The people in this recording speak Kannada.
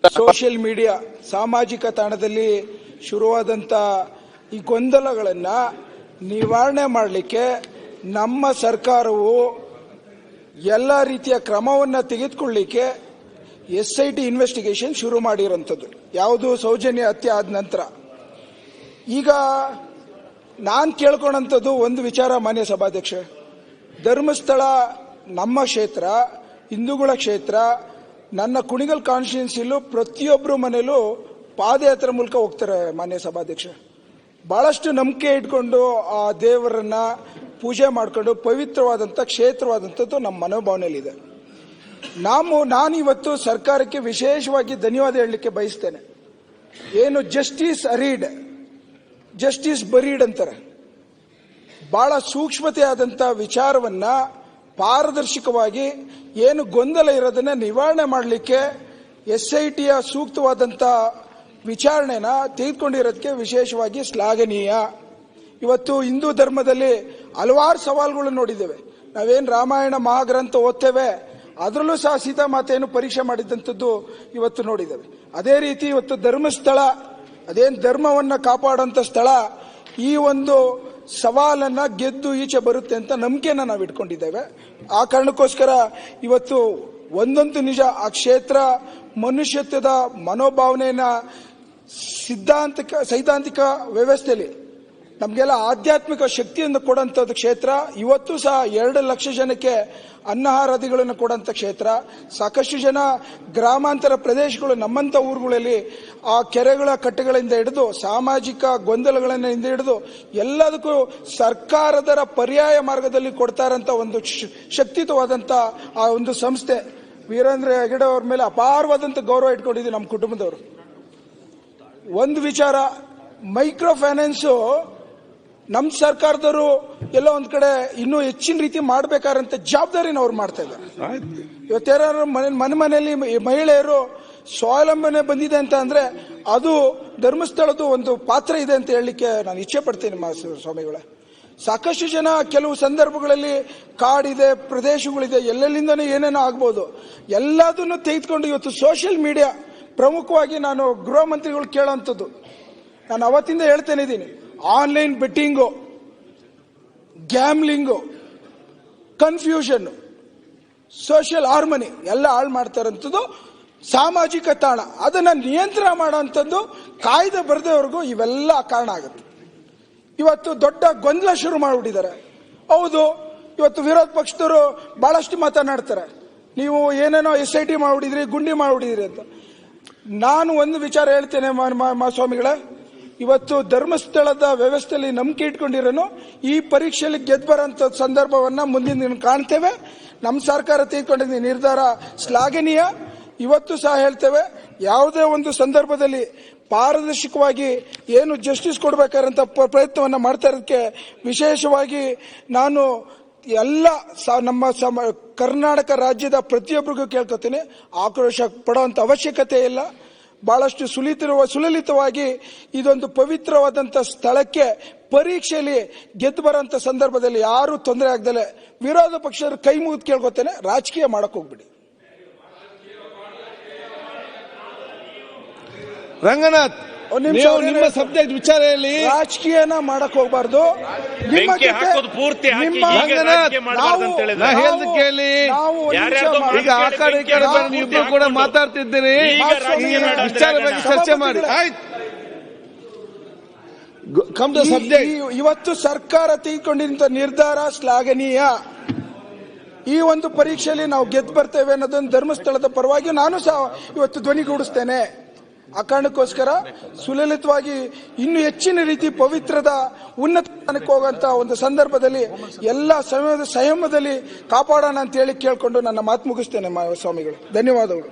ಸೋಷಿಯಲ್ ಮೀಡಿಯಾ ಸಾಮಾಜಿಕ ತಾಣದಲ್ಲಿ ಶುರುವಾದಂಥ ಈ ಗೊಂದಲಗಳನ್ನ ನಿವಾರಣೆ ಮಾಡಲಿಕ್ಕೆ ನಮ್ಮ ಸರ್ಕಾರವು ಎಲ್ಲ ರೀತಿಯ ಕ್ರಮವನ್ನು ತೆಗೆದುಕೊಳ್ಳಲಿಕ್ಕೆ SIT ಇನ್ವೆಸ್ಟಿಗೇಷನ್ ಶುರು ಮಾಡಿರುವಂಥದ್ದು. ಯಾವುದು ಸೌಜನ್ಯ ಹತ್ಯೆ ಆದ ನಂತರ ಈಗ ನಾನು ಕೇಳ್ಕೊಂಡಂಥದ್ದು ಒಂದು ವಿಚಾರ, ಮಾನ್ಯ ಸಭಾಧ್ಯಕ್ಷ, ಧರ್ಮಸ್ಥಳ ನಮ್ಮ ಕ್ಷೇತ್ರ, ಹಿಂದೂಗಳ ಕ್ಷೇತ್ರ, ನನ್ನ ಕುಣಿಗಲ್ ಕಾನ್ಸ್ಟಿಟ್ಯೂನ್ಸಿಲೂ ಪ್ರತಿಯೊಬ್ಬರು ಮನೆಯಲ್ಲೂ ಪಾದಯಾತ್ರೆ ಮೂಲಕ ಹೋಗ್ತಾರೆ. ಮಾನ್ಯ ಸಭಾಧ್ಯಕ್ಷ, ಬಹಳಷ್ಟು ನಂಬಿಕೆ ಇಟ್ಕೊಂಡು ಆ ದೇವರನ್ನ ಪೂಜೆ ಮಾಡಿಕೊಂಡು ಪವಿತ್ರವಾದಂಥ ಕ್ಷೇತ್ರವಾದಂಥದ್ದು ನಮ್ಮ ಮನೋಭಾವನೆಯಲ್ಲಿದೆ. ನಾನಿವತ್ತು ಸರ್ಕಾರಕ್ಕೆ ವಿಶೇಷವಾಗಿ ಧನ್ಯವಾದ ಹೇಳಲಿಕ್ಕೆ ಬಯಸ್ತೇನೆ. ಏನು ಜಸ್ಟಿಸ್ ಅರೀಡ್, ಜಸ್ಟಿಸ್ ಬರೀಡ್ ಅಂತಾರೆ, ಬಹಳ ಸೂಕ್ಷ್ಮತೆಯಾದಂಥ ವಿಚಾರವನ್ನ ಪಾರದರ್ಶಕವಾಗಿ ಏನು ಗೊಂದಲ ಇರೋದನ್ನ ನಿವಾರಣೆ ಮಾಡಲಿಕ್ಕೆ SITಯ ಸೂಕ್ತವಾದಂಥ ವಿಚಾರಣೆನ ತೆಗೆದುಕೊಂಡಿರೋದಕ್ಕೆ ವಿಶೇಷವಾಗಿ ಶ್ಲಾಘನೀಯ. ಇವತ್ತು ಹಿಂದೂ ಧರ್ಮದಲ್ಲಿ ಹಲವಾರು ಸವಾಲುಗಳು ನೋಡಿದ್ದೇವೆ. ನಾವೇನು ರಾಮಾಯಣ ಮಹಾಗ್ರಂಥ ಓದ್ತೇವೆ, ಅದರಲ್ಲೂ ಸಹ ಸೀತಾಮಾತೆಯನ್ನು ಪರೀಕ್ಷೆ ಮಾಡಿದಂಥದ್ದು ಇವತ್ತು ನೋಡಿದ್ದೇವೆ. ಅದೇ ರೀತಿ ಇವತ್ತು ಧರ್ಮಸ್ಥಳ, ಅದೇನು ಧರ್ಮವನ್ನು ಕಾಪಾಡುವಂಥ ಸ್ಥಳ, ಈ ಒಂದು ಸವಾಲನ್ನ ಗೆದ್ದು ಈಚೆ ಬರುತ್ತೆ ಅಂತ ನಂಬಿಕೆನ ನಾವು ಇಟ್ಕೊಂಡಿದ್ದೇವೆ. ಆ ಕಾರಣಕ್ಕೋಸ್ಕರ ಇವತ್ತು ಒಂದಂತೂ ನಿಜ, ಆ ಕ್ಷೇತ್ರ ಮನುಷ್ಯತ್ವದ ಮನೋಭಾವನೆಯನ್ನ ಸೈದ್ಧಾಂತಿಕ ವ್ಯವಸ್ಥೆಯಲ್ಲಿ ನಮಗೆಲ್ಲ ಆಧ್ಯಾತ್ಮಿಕ ಶಕ್ತಿಯನ್ನು ಕೊಡುವಂಥದ್ದು ಕ್ಷೇತ್ರ. ಇವತ್ತು ಸಹ 2 ಲಕ್ಷ ಜನಕ್ಕೆ ಅನ್ನಹಾರಾದಿಗಳನ್ನು ಕೊಡುವಂಥ ಕ್ಷೇತ್ರ. ಸಾಕಷ್ಟು ಜನ ಗ್ರಾಮಾಂತರ ಪ್ರದೇಶಗಳು, ನಮ್ಮಂಥ ಊರುಗಳಲ್ಲಿ ಆ ಕೆರೆಗಳ ಕಟ್ಟೆಗಳಿಂದ ಹಿಡಿದು ಸಾಮಾಜಿಕ ಗೊಂದಲಗಳಿಂದ ಹಿಡಿದು ಎಲ್ಲದಕ್ಕೂ ಸರ್ಕಾರದ ಪರ್ಯಾಯ ಮಾರ್ಗದಲ್ಲಿ ಕೊಡ್ತಾ ಇರೋಂಥ ಒಂದು ಶಕ್ತಿಯುತವಾದಂಥ ಆ ಒಂದು ಸಂಸ್ಥೆ. ವೀರೇಂದ್ರ ಹೆಗಡೆ ಅವ್ರ ಮೇಲೆ ಅಪಾರವಾದಂಥ ಗೌರವ ಇಟ್ಕೊಂಡಿದ್ದೀವಿ ನಮ್ಮ ಕುಟುಂಬದವರು. ಒಂದು ವಿಚಾರ, ಮೈಕ್ರೋ ಫೈನಾನ್ಸು ನಮ್ಮ ಸರ್ಕಾರದವರು ಎಲ್ಲೋ ಒಂದ್ ಕಡೆ ಇನ್ನೂ ಹೆಚ್ಚಿನ ರೀತಿ ಮಾಡಬೇಕಾದಂತ ಜವಾಬ್ದಾರಿನ ಅವ್ರು ಮಾಡ್ತಾ ಇದ್ದಾರೆ. ಇವತ್ತಾರು ಮನೆಯಲ್ಲಿ ಮಹಿಳೆಯರು ಸ್ವಾವಲಂಬನೆ ಬಂದಿದೆ ಅಂತ ಅಂದ್ರೆ ಅದು ಧರ್ಮಸ್ಥಳದ ಒಂದು ಪಾತ್ರ ಇದೆ ಅಂತ ಹೇಳಲಿಕ್ಕೆ ನಾನು ಇಚ್ಛೆ ಪಡ್ತೀನಿ ಸ್ವಾಮಿಗಳೇ. ಸಾಕಷ್ಟು ಜನ ಕೆಲವು ಸಂದರ್ಭಗಳಲ್ಲಿ ಕಾಡಿದೆ, ಪ್ರದೇಶಗಳಿದೆ, ಎಲ್ಲೆಲ್ಲಿಂದನೂ ಏನೇನೋ ಆಗ್ಬೋದು, ಎಲ್ಲದನ್ನು ತೆಗೆದುಕೊಂಡು ಇವತ್ತು ಸೋಷಿಯಲ್ ಮೀಡಿಯಾ ಪ್ರಮುಖವಾಗಿ ನಾನು ಗೃಹ ಮಂತ್ರಿಗಳು ಕೇಳೋಂಥದ್ದು, ನಾನು ಅವತ್ತಿಂದ ಹೇಳ್ತೇನೆ ಇದ್ದೀನಿ, online betting, gambling, confusion, social harmony ಎಲ್ಲ ಹಾಳು ಮಾಡ್ತಾರಂಥದ್ದು ಸಾಮಾಜಿಕ ತಾಣ. ಅದನ್ನ ನಿಯಂತ್ರಣ ಮಾಡೋಂಥದ್ದು ಕಾಯ್ದೆ ಬರದವರೆಗೂ ಇವೆಲ್ಲ ಕಾರಣ ಆಗುತ್ತೆ. ಇವತ್ತು ದೊಡ್ಡ ಗೊಂದಲ ಶುರು ಮಾಡಿಬಿಟ್ಟಿದ್ದಾರೆ. ಹೌದು, ಇವತ್ತು ವಿರೋಧ ಪಕ್ಷದವರು ಬಹಳಷ್ಟು ಮಾತನಾಡ್ತಾರೆ, ನೀವು ಏನೇನೋ SIT ಮಾಡಿಬಿಟ್ಟಿದ್ರಿ, ಗುಂಡಿ ಮಾಡಿಬಿಟ್ಟಿದ್ರಿ ಅಂತ. ನಾನು ಒಂದು ವಿಚಾರ ಹೇಳ್ತೇನೆ ಸ್ವಾಮಿಗಳೇ, ಇವತ್ತು ಧರ್ಮಸ್ಥಳದ ವ್ಯವಸ್ಥೆಯಲ್ಲಿ ನಂಬಿಕೆ ಇಟ್ಕೊಂಡಿರೋನು ಈ ಪರೀಕ್ಷೆಯಲ್ಲಿ ಗೆದ್ದು ಬರೋಂಥ ಸಂದರ್ಭವನ್ನ ಮುಂದಿನ ದಿನ ಕಾಣ್ತೇವೆ. ನಮ್ಮ ಸರ್ಕಾರ ತೆಗೆದುಕೊಂಡಿದ್ದ ನಿರ್ಧಾರ ಶ್ಲಾಘನೀಯ. ಇವತ್ತು ಸಹ ಹೇಳ್ತೇವೆ, ಯಾವುದೇ ಒಂದು ಸಂದರ್ಭದಲ್ಲಿ ಪಾರದರ್ಶಕವಾಗಿ ಏನು ಜಸ್ಟಿಸ್ ಕೊಡಬೇಕಾದಂಥ ಪ್ರಯತ್ನವನ್ನ ಮಾಡ್ತಾ ಇರೋದಕ್ಕೆ ವಿಶೇಷವಾಗಿ ನಾನು ಎಲ್ಲ ನಮ್ಮ ಕರ್ನಾಟಕ ರಾಜ್ಯದ ಪ್ರತಿಯೊಬ್ಬರಿಗೂ ಕೇಳ್ಕೊತೀನಿ, ಆಕ್ರೋಶ ಪಡುವಂತ ಅವಶ್ಯಕತೆ ಇಲ್ಲ. ಬಹಳಷ್ಟು ಸುಲಲಿತವಾಗಿ ಇದೊಂದು ಪವಿತ್ರವಾದಂಥ ಸ್ಥಳಕ್ಕೆ ಪರೀಕ್ಷೆಯಲ್ಲಿ ಗೆದ್ದು ಬರೋಂಥ ಸಂದರ್ಭದಲ್ಲಿ ಯಾರು ತೊಂದರೆ ಆಗದಲೆ ವಿರೋಧ ಪಕ್ಷದ ಕೈ ಮುಗಿದು ಕೇಳ್ಕೊತೇನೆ, ರಾಜಕೀಯ ಮಾಡಕ್ ಹೋಗ್ಬಿಡಿ. ರಂಗನಾಥ್, ನಿಮ್ಮ ಸಬ್ಜೆಕ್ಟ್ ವಿಚಾರ ಹೇಳಿ, ರಾಜಕೀಯನ ಮಾಡಕ್ ಹೋಗ್ಬಾರ್ದು. ಈಗ ಆ ಕಡೆ ಈ ಕಡೆ ಇಬ್ರು ಕೂಡ ಮಾತಾಡ್ತಿದ್ದೀರಿ, ವಿಚಾರ ಬಗ್ಗೆ ಚರ್ಚೆ ಮಾಡಿ. Come to subject. ಇವತ್ತು ಸರ್ಕಾರ ತೆಗೆದುಕೊಂಡಿದ್ದ ನಿರ್ಧಾರ ಶ್ಲಾಘನೀಯ. ಈ ಒಂದು ಪರೀಕ್ಷೆಯಲ್ಲಿ ನಾವು ಗೆದ್ದು ಬರ್ತೇವೆ ಅನ್ನೋದೊಂದು ಧರ್ಮಸ್ಥಳದ ಪರವಾಗಿ ನಾನು ಸಹ ಇವತ್ತು ಧ್ವನಿಗೂಡಿಸ್ತೇನೆ. ಆ ಕಾರಣಕ್ಕೋಸ್ಕರ ಸುಲಲಿತವಾಗಿ ಇನ್ನೂ ಹೆಚ್ಚಿನ ರೀತಿ ಪವಿತ್ರದ ಉನ್ನತ ಸ್ಥಾನಕ್ಕೆ ಹೋಗುವಂತ ಒಂದು ಸಂದರ್ಭದಲ್ಲಿ ಎಲ್ಲ ಸಂಯಮದಲ್ಲಿ ಕಾಪಾಡೋಣ ಅಂತ ಹೇಳಿ ಕೇಳ್ಕೊಂಡು ನನ್ನ ಮಾತು ಮುಗಿಸ್ತೇನೆ ಸ್ವಾಮಿಗಳು. ಧನ್ಯವಾದಗಳು.